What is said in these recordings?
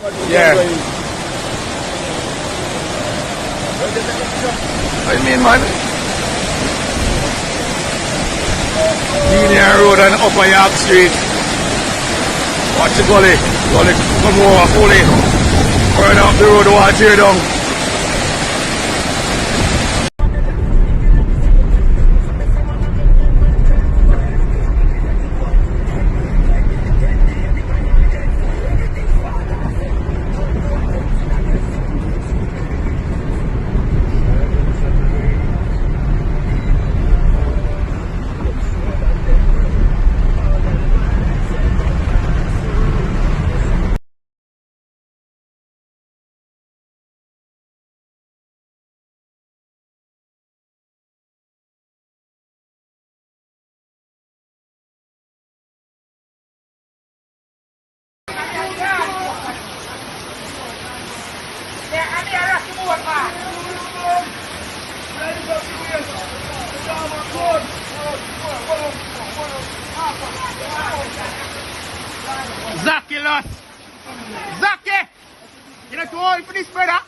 Yeah. What do you mean, man? Linear Road and Upper York Street. Watch the gully. Gully come over fully. Burn up the road, watch here down. Zaki lost. Zaki! You know too old for this, brother?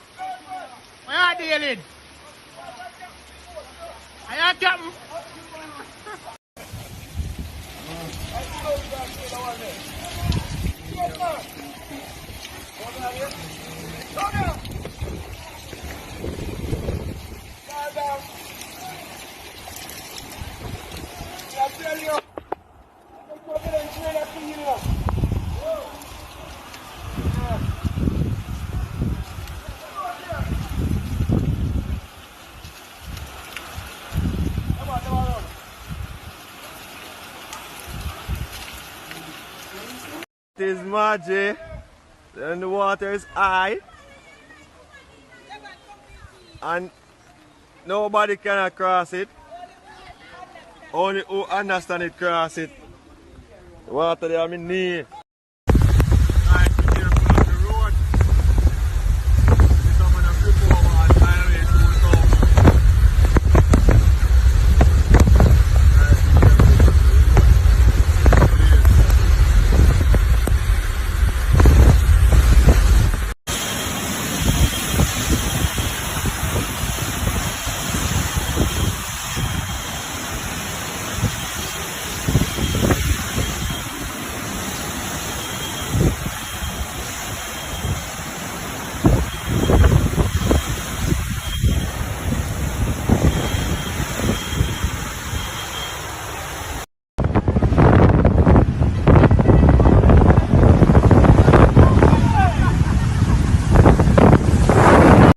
What are you dealing? Are you captain? It is Margie, and the water is high, and nobody can cross it. Only who understand it cross it. The water there, I mean knee.